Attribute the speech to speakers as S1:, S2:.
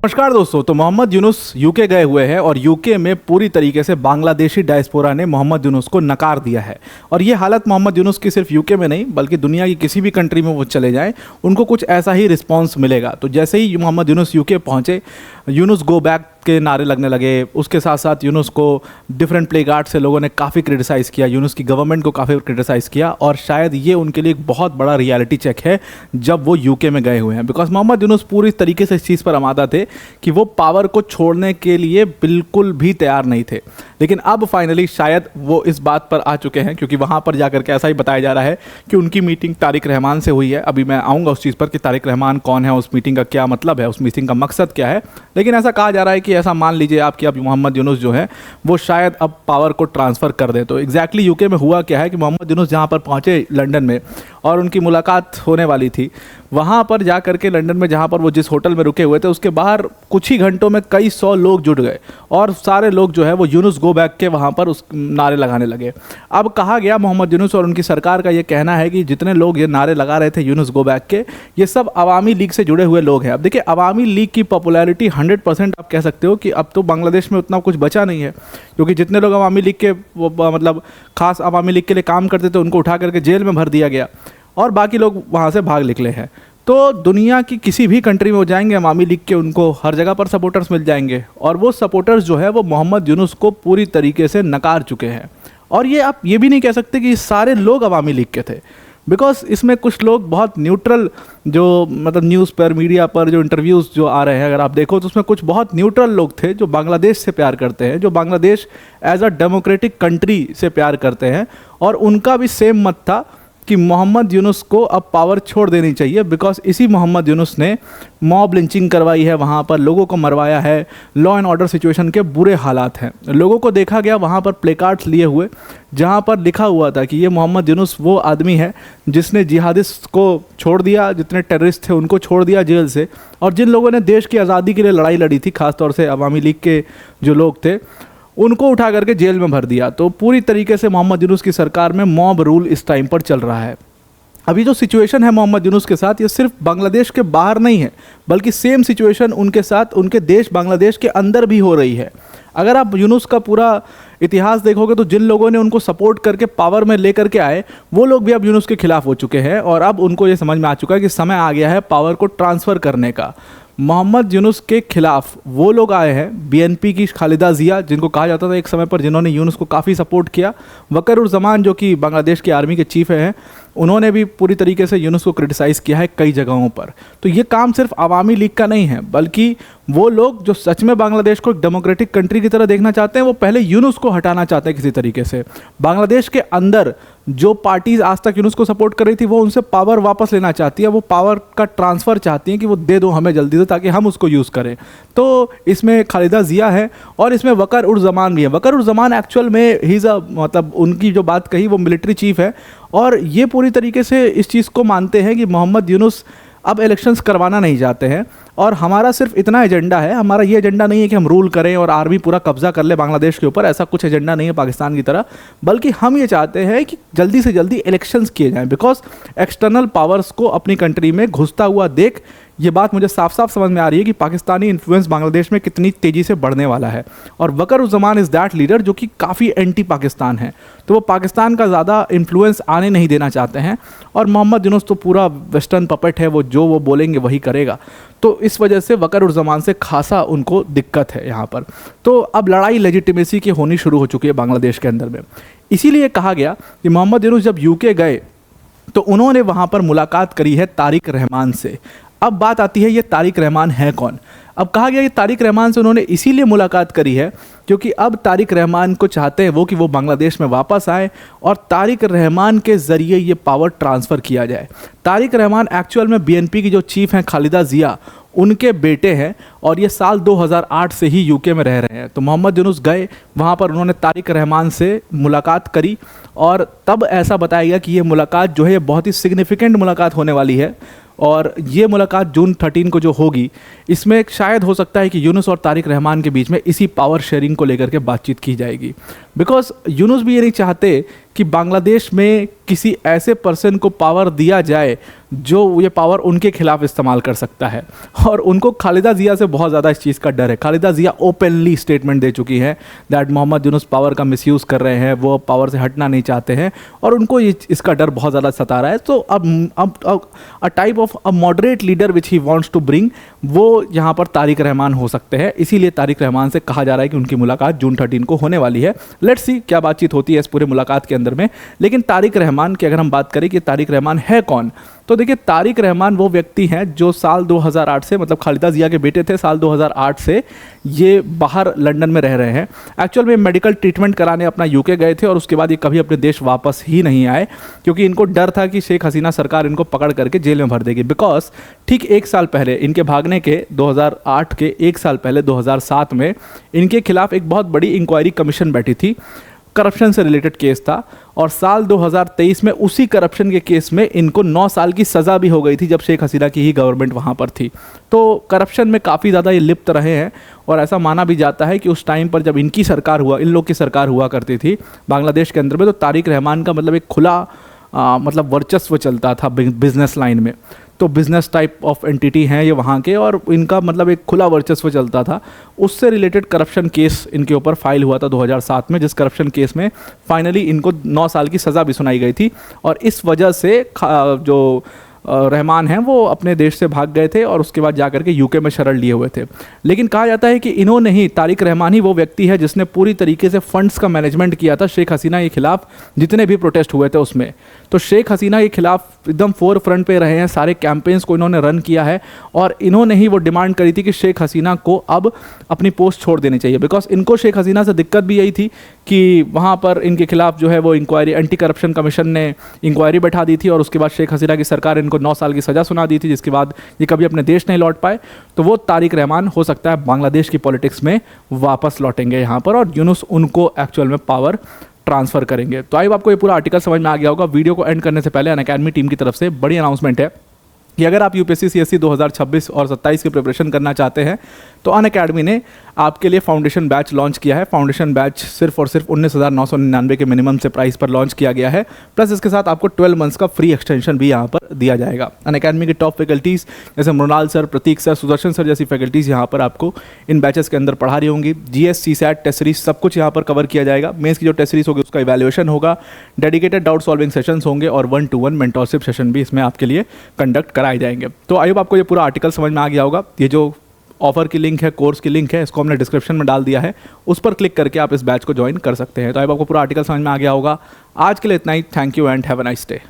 S1: नमस्कार दोस्तों। तो मोहम्मद यूनुस यूके गए हुए हैं और यूके में पूरी तरीके से बांग्लादेशी डायस्पोरा ने मोहम्मद यूनुस को नकार दिया है। और ये हालत मोहम्मद यूनुस की सिर्फ यूके में नहीं बल्कि दुनिया की किसी भी कंट्री में वो चले जाएं उनको कुछ ऐसा ही रिस्पांस मिलेगा। तो जैसे ही मोहम्मद यूनुस यूके पहुंचे, यूनुस गो बैक के नारे लगने लगे। उसके साथ साथ यूनुस को डिफरेंट प्ले गार्ड से लोगों ने काफ़ी क्रिटिसाइज़ किया, यूनुस की गवर्नमेंट को काफ़ी क्रिटिसाइज़ किया। और शायद ये उनके लिए एक बहुत बड़ा रियलिटी चेक है जब वो यूके में गए हुए हैं, बिकॉज मोहम्मद यूनुस पूरी तरीके से इस चीज़ पर आमादा थे कि वो पावर को छोड़ने के लिए बिल्कुल भी तैयार नहीं थे। लेकिन अब फाइनली शायद वो इस बात पर आ चुके हैं, क्योंकि वहाँ पर जाकर के ऐसा ही बताया जा रहा है कि उनकी मीटिंग तारिक रहमान से हुई है। अभी मैं आऊँगा उस चीज़ पर कि तारिक रहमान कौन है, उस मीटिंग का क्या मतलब है, उस मीटिंग का मकसद क्या है। लेकिन ऐसा कहा जा रहा है कि ऐसा मान लीजिए आप कि अब मोहम्मद यूनुस जो है वो शायद अब पावर को ट्रांसफ़र कर दे। तो एग्जैक्टली यूके में हुआ क्या है कि मोहम्मद यूनुस जहाँ पर पहुँचे लंदन में और उनकी मुलाकात होने वाली थी, वहाँ पर जा करके लंदन में जहाँ पर वो जिस होटल में रुके हुए थे उसके बाहर कुछ ही घंटों में कई सौ लोग जुट गए और सारे लोग जो है वो यूनुस गो बैक के वहाँ पर उस नारे लगाने लगे। अब कहा गया मोहम्मद यूनुस और उनकी सरकार का ये कहना है कि जितने लोग ये नारे लगा रहे थे यूनुस गो बैक के, ये सब अवामी लीग से जुड़े हुए लोग हैं। अब देखिए, अवामी लीग की पॉपुलैरिटी 100% आप कह सकते हो कि अब तो बांग्लादेश में उतना कुछ बचा नहीं है, क्योंकि जितने लोग अवामी लीग के मतलब खास अवामी लीग के लिए काम करते थे उनको उठा करके जेल में भर दिया गया और बाकी लोग वहाँ से भाग निकले हैं। तो दुनिया की किसी भी कंट्री में वो जाएंगे अवामी लीग के, उनको हर जगह पर सपोर्टर्स मिल जाएंगे और वो सपोर्टर्स जो है वो मोहम्मद यूनुस को पूरी तरीके से नकार चुके हैं। और ये आप ये भी नहीं कह सकते कि सारे लोग अवामी लीग के थे, बिकॉज इसमें कुछ लोग बहुत न्यूट्रल, जो मतलब न्यूज़ पर मीडिया पर जो इंटरव्यूज़ जो आ रहे हैं अगर आप देखो तो उसमें कुछ बहुत न्यूट्रल लोग थे जो बांग्लादेश से प्यार करते हैं, जो Bangladesh as a democratic country से प्यार करते हैं। और उनका भी सेम मत था कि मोहम्मद यूनुस को अब पावर छोड़ देनी चाहिए, बिकॉज इसी मोहम्मद यूनुस ने मॉब लिंचिंग करवाई है, वहाँ पर लोगों को मरवाया है, लॉ एंड ऑर्डर सिचुएशन के बुरे हालात हैं। लोगों को देखा गया वहाँ पर प्ले कार्ड्स लिए हुए जहाँ पर लिखा हुआ था कि ये मोहम्मद यूनुस वो आदमी है जिसने जिहादिस्ट को छोड़ दिया, जितने टेररिस्ट थे उनको छोड़ दिया जेल से, और जिन लोगों ने देश की आज़ादी के लिए लड़ाई लड़ी थी, खासतौर से अवामी लीग के जो लोग थे, उनको उठा करके जेल में भर दिया। तो पूरी तरीके से मोहम्मद यूनुस की सरकार में मॉब रूल इस टाइम पर चल रहा है। अभी जो सिचुएशन है मोहम्मद यूनुस के साथ, ये सिर्फ बांग्लादेश के बाहर नहीं है बल्कि सेम सिचुएशन उनके साथ उनके देश बांग्लादेश के अंदर भी हो रही है। अगर आप यूनुस का पूरा इतिहास देखोगे तो जिन लोगों ने उनको सपोर्ट करके पावर में लेकर के आए वो लोग भी अब यूनुस के खिलाफ हो चुके हैं और अब उनको ये समझ में आ चुका है कि समय आ गया है पावर को ट्रांसफ़र करने का। मोहम्मद यूनुस के खिलाफ वो लोग आए हैं, बीएनपी की खालिदा जिया, जिनको कहा जाता था एक समय पर, जिन्होंने यूनुस को काफ़ी सपोर्ट किया। वकर-उज़-ज़मान जो कि बांग्लादेश की आर्मी के चीफ हैं, उन्होंने भी पूरी तरीके से यूनुस को क्रिटिसाइज़ किया है कई जगहों पर। तो ये काम सिर्फ अवामी लीग का नहीं है, बल्कि वो लोग जो सच में बांग्लादेश को एक डेमोक्रेटिक कंट्री की तरह देखना चाहते हैं वो पहले यूनुस को हटाना चाहते हैं किसी तरीके से। बांग्लादेश के अंदर जो पार्टीज़ आज तक यूनुस को सपोर्ट कर रही थी वो उनसे पावर वापस लेना चाहती है, वो पावर का ट्रांसफ़र चाहती हैं कि वो दे दो हमें जल्दी से ताकि हम उसको यूज़ करें। तो इसमें खालिदा जिया है और इसमें वकर-उज़-ज़मान भी है। वकर-उज़-ज़मान एक्चुअल में ही मतलब उनकी जो बात कही वो मिलिट्री चीफ है और ये पूरी तरीके से इस चीज़ को मानते हैं कि मोहम्मद यूनुस अब इलेक्शंस करवाना नहीं चाहते हैं और हमारा सिर्फ इतना एजेंडा है, हमारा ये एजेंडा नहीं है कि हम रूल करें और आर्मी पूरा कब्जा कर ले बांग्लादेश के ऊपर, ऐसा कुछ एजेंडा नहीं है पाकिस्तान की तरह, बल्कि हम ये चाहते हैं कि जल्दी से जल्दी इलेक्शंस किए जाएं। बिकॉज एक्सटर्नल पावर्स को अपनी कंट्री में घुसता हुआ देख ये बात मुझे साफ साफ समझ में आ रही है कि पाकिस्तानी इन्फ्लुएंस बांग्लादेश में कितनी तेज़ी से बढ़ने वाला है। और वकर-उज़-ज़मान इज़ दैट लीडर जो कि काफ़ी एंटी पाकिस्तान है, तो वो पाकिस्तान का ज़्यादा इन्फ्लुएंस आने नहीं देना चाहते हैं। और मोहम्मद यूनुस तो पूरा वेस्टर्न पपेट है, वो जो वो बोलेंगे वही करेगा। तो इस वजह से वकर-उज़-ज़मान से खासा उनको दिक्कत है यहाँ पर। तो अब लड़ाई लेजिटिमेसी की होनी शुरू हो चुकी है बांग्लादेश के अंदर में। इसीलिए कहा गया कि मोहम्मद यूनुस जब यूके गए तो उन्होंने वहाँ पर मुलाकात करी है तारिक रहमान से। अब बात आती है ये तारिक रहमान है कौन। अब कहा गया कि तारिक रहमान से उन्होंने इसीलिए मुलाकात करी है क्योंकि अब तारिक रहमान को चाहते हैं वो कि वो बांग्लादेश में वापस आए और तारिक रहमान के ज़रिए ये पावर ट्रांसफ़र किया जाए। तारिक रहमान एक्चुअल में बीएनपी की जो चीफ़ हैं खालिदा जिया, उनके बेटे हैं और ये साल 2008 से ही यूके में रह रहे हैं। तो मोहम्मद यूनुस गए वहाँ पर, उन्होंने तारिक रहमान से मुलाकात करी और तब ऐसा बताया गया कि ये मुलाकात जो है बहुत ही सिग्निफिकेंट मुलाकात होने वाली है और ये मुलाकात जून 13 को जो होगी इसमें शायद हो सकता है कि यूनुस और तारिक रहमान के बीच में इसी पावर शेयरिंग को लेकर के बातचीत की जाएगी। बिकॉज यूनुस भी ये नहीं चाहते कि बांग्लादेश में किसी ऐसे पर्सन को पावर दिया जाए जो ये पावर उनके खिलाफ इस्तेमाल कर सकता है। और उनको खालिदा जिया से बहुत ज़्यादा इस चीज़ का डर है। खालिदा जिया ओपनली स्टेटमेंट दे चुकी है दैट मोहम्मद यूनुस पावर का मिसयूज़ कर रहे हैं, वो पावर से हटना नहीं चाहते हैं और उनको ये इसका डर बहुत ज़्यादा सता रहा है। तो अब a type of a moderate leader which he wants to bring, वो यहाँ पर तारिक रहमान हो सकते हैं। इसीलिए तारिक रहमान से कहा जा रहा है कि उनकी मुलाकात जून 13 को होने वाली है। लेट्स सी क्या बातचीत होती है इस पूरे मुलाकात के अंदर में। लेकिन तारिक रहमान की अगर हम बात करें कि तारिक रहमान है कौन, तो देखिए तारिक रहमान वो व्यक्ति हैं जो साल 2008 से, मतलब खालिदा जिया के बेटे थे, साल 2008 से ये बाहर लंदन में रह रहे हैं। एक्चुअल में मेडिकल ट्रीटमेंट कराने अपना यूके गए थे और उसके बाद ये कभी अपने देश वापस ही नहीं आए, क्योंकि इनको डर था कि शेख हसीना सरकार इनको पकड़ करके जेल में भर देगी। बिकॉज ठीक एक साल पहले इनके भागने के 2008 के एक साल पहले 2007 में इनके खिलाफ एक बहुत बड़ी इंक्वायरी कमीशन बैठी थी, करप्शन से रिलेटेड केस था। और साल 2023 में उसी करप्शन के केस में इनको 9 साल की सज़ा भी हो गई थी, जब शेख हसीना की ही गवर्नमेंट वहाँ पर थी। तो करप्शन में काफ़ी ज़्यादा ये लिप्त रहे हैं और ऐसा माना भी जाता है कि उस टाइम पर जब इनकी सरकार हुआ, इन लोग की सरकार हुआ करती थी बांग्लादेश के अंदर में, तो तारिक रहमान का मतलब एक खुला मतलब वर्चस्व चलता था बिजनेस लाइन में। तो बिज़नेस टाइप ऑफ एंटिटी हैं ये वहाँ के, और इनका मतलब एक खुला वर्चस्व चलता था। उससे रिलेटेड करप्शन केस इनके ऊपर फाइल हुआ था 2007 में, जिस करप्शन केस में फाइनली इनको 9 साल की सज़ा भी सुनाई गई थी। और इस वजह से जो रहमान हैं वो अपने देश से भाग गए थे और उसके बाद जाकर के यूके में शरण लिए हुए थे। लेकिन कहा जाता है कि इन्होंने ही, तारिक रहमान ही वो व्यक्ति है जिसने पूरी तरीके से फंड्स का मैनेजमेंट किया था शेख हसीना के खिलाफ, जितने भी प्रोटेस्ट हुए थे उसमें। तो शेख हसीना के खिलाफ एकदम फोर फ्रंट पे रहे हैं, सारे कैंपेन्स को इन्होंने रन किया है और इन्होंने ही वो डिमांड करी थी कि शेख हसीना को अब अपनी पोस्ट छोड़ देनी चाहिए। बिकॉज इनको शेख हसीना से दिक्कत भी यही थी कि वहाँ पर इनके खिलाफ जो है वो इंक्वायरी, एंटी करप्शन कमीशन ने इंक्वायरी बैठा दी थी और उसके बाद शेख हसीना की सरकार इनको 9 साल की सज़ा सुना दी थी, जिसके बाद ये कभी अपने देश नहीं लौट पाए। तो वो तारिक रहमान हो सकता है बांग्लादेश की पॉलिटिक्स में वापस लौटेंगे यहाँ पर और यूनुस उनको एक्चुअल में पावर ट्रांसफ़र करेंगे। तो आई होप आपको ये पूरा आर्टिकल समझ में आ गया होगा। वीडियो को एंड करने से पहले अनअकैडमी टीम की तरफ से बड़ी अनाउंसमेंट है कि अगर आप यूपीएससी सीएससी 2026 और 27 की प्रिपरेशन करना चाहते हैं तो अनअकैडमी ने आपके लिए फाउंडेशन बैच लॉन्च किया है। फाउंडेशन बैच सिर्फ और सिर्फ 19,999 के मिनिमम से प्राइस पर लॉन्च किया गया है। प्लस इसके साथ आपको 12 मंथ्स का फ्री एक्सटेंशन भी यहाँ पर दिया जाएगा। अनअकैडमी के टॉप फैकल्टीज़ जैसे मृणाल सर, प्रतीक सर, सुदर्शन सर जैसी फैकल्टीज़ यहाँ पर आपको इन बैचेस के अंदर पढ़ा रही होंगी। जीएस, सीसैट, टेस्ट सीरीज सब कुछ यहाँ पर कवर किया जाएगा। मेंस की जो टेस्ट सीरीज होगी उसका इवैल्यूएशन होगा, डेडिकेटेड डाउट सॉल्विंग सेशंस होंगे और 1-to-1 मेंटरशिप सेशन भी इसमें आपके लिए कंडक्ट कराए जाएंगे। तो आई होप आपको ये पूरा आर्टिकल समझ में आ गया होगा। ये जो ऑफर की लिंक है, कोर्स की लिंक है, इसको हमने डिस्क्रिप्शन में डाल दिया है, उस पर क्लिक करके आप इस बैच को ज्वाइन कर सकते हैं। तो आई होप आपको पूरा आर्टिकल समझ में आ गया होगा। आज के लिए इतना ही। Thank you and have a nice day.